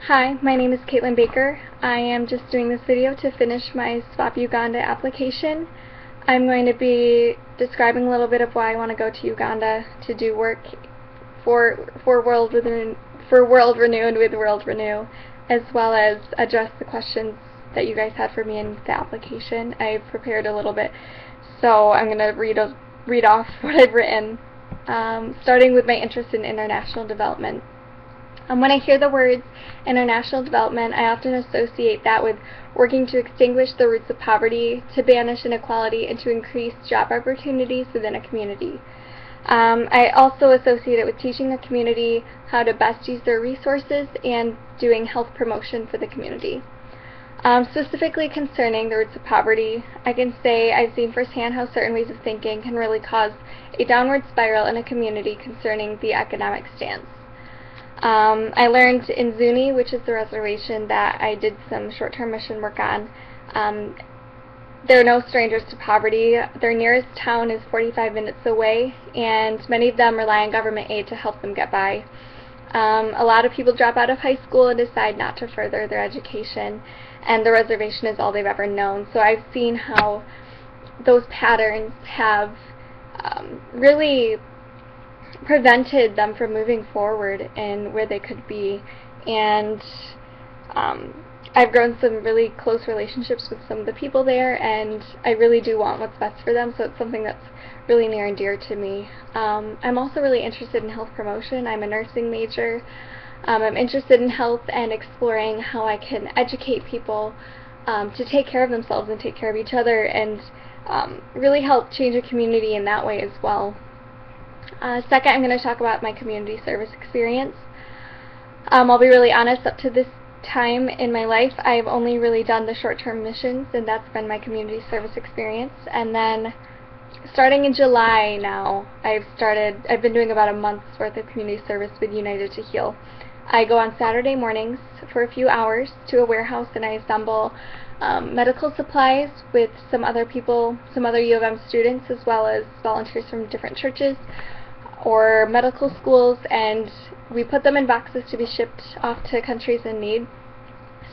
Hi, my name is Caitlin Baker. I am just doing this video to finish my Swap-Uganda application. I'm going to be describing a little bit of why I want to go to Uganda to do work for World Renewed with World Renew, as well as address the questions that you guys had for me in the application. I prepared a little bit, so I'm going to read off what I've written, starting with my interest in international development. When I hear the words international development, I often associate that with working to extinguish the roots of poverty, to banish inequality, and to increase job opportunities within a community. I also associate it with teaching a community how to best use their resources and doing health promotion for the community. Specifically concerning the roots of poverty, I can say I've seen firsthand how certain ways of thinking can really cause a downward spiral in a community concerning the economic stance. I learned in Zuni, which is the reservation that I did some short-term mission work on, they're no strangers to poverty. Their nearest town is 45 minutes away, and many of them rely on government aid to help them get by. A lot of people drop out of high school and decide not to further their education, and the reservation is all they've ever known. So I've seen how those patterns have really prevented them from moving forward in where they could be, and I've grown some really close relationships with some of the people there, and I really do want what's best for them, so it's something that's really near and dear to me. I'm also really interested in health promotion. I'm a nursing major. I'm interested in health and exploring how I can educate people to take care of themselves and take care of each other, and really help change a community in that way as well. Second, I'm going to talk about my community service experience. I'll be really honest, up to this time in my life, I've only really done the short-term missions, and that's been my community service experience. And then, starting in July now, I've been doing about a month's worth of community service with United to Heal. I go on Saturday mornings for a few hours to a warehouse, and I assemble medical supplies with some other people, some other U of M students, as well as volunteers from different churches or medical schools, and we put them in boxes to be shipped off to countries in need.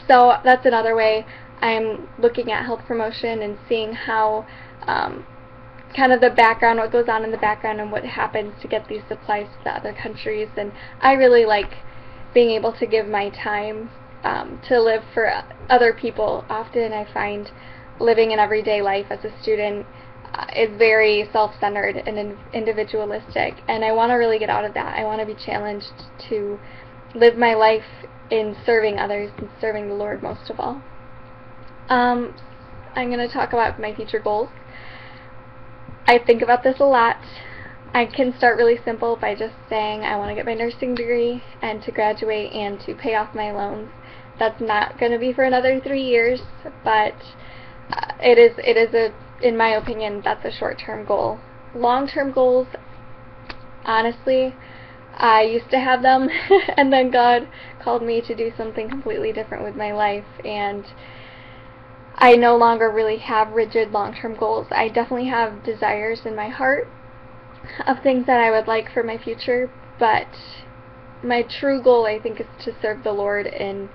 So that's another way I'm looking at health promotion and seeing how kind of the background, what goes on in the background and what happens to get these supplies to the other countries. And I really like being able to give my time to live for other people. Often I find living an everyday life as a student is very self-centered and individualistic, and I want to really get out of that. I want to be challenged to live my life in serving others and serving the Lord most of all. I'm going to talk about my future goals. I think about this a lot. I can start really simple by just saying I want to get my nursing degree and to graduate and to pay off my loans. That's not going to be for another 3 years, but in my opinion, that's a short-term goal. Long-term goals, honestly, I used to have them, and then God called me to do something completely different with my life, and I no longer really have rigid long-term goals. I definitely have desires in my heart of things that I would like for my future, but my true goal, I think, is to serve the Lord in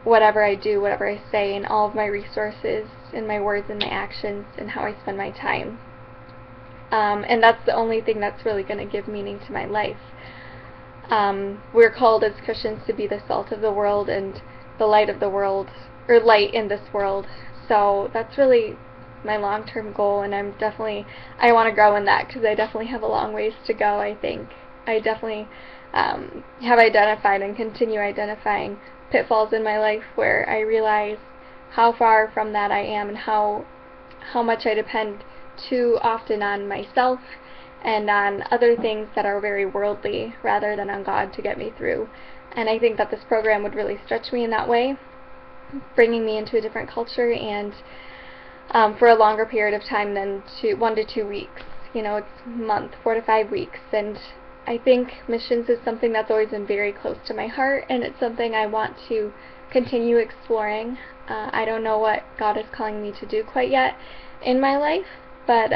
whatever I do, whatever I say, in all of my resources, in my words and my actions, and how I spend my time. And that's the only thing that's really going to give meaning to my life. We're called as Christians to be the salt of the world and the light of the world, or light in this world. So that's really my long-term goal, and I want to grow in that, because I definitely have a long ways to go, I think. I definitely have identified and continue identifying pitfalls in my life where I realize how far from that I am, and how much I depend too often on myself and on other things that are very worldly rather than on God to get me through. And I think that this program would really stretch me in that way, bringing me into a different culture, and for a longer period of time than 1 to 2 weeks. You know, it's a month, 4 to 5 weeks, and I think missions is something that's always been very close to my heart, and it's something I want to continue exploring. I don't know what God is calling me to do quite yet in my life, but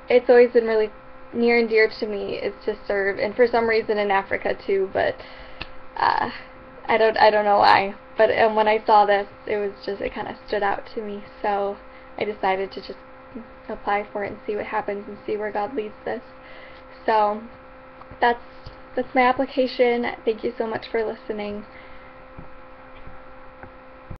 it's always been really near and dear to me, is to serve, and for some reason in Africa too, but I don't know why, but when I saw this, it kind of stood out to me, so I decided to just apply for it and see what happens and see where God leads this. So that's my application. Thank you so much for listening,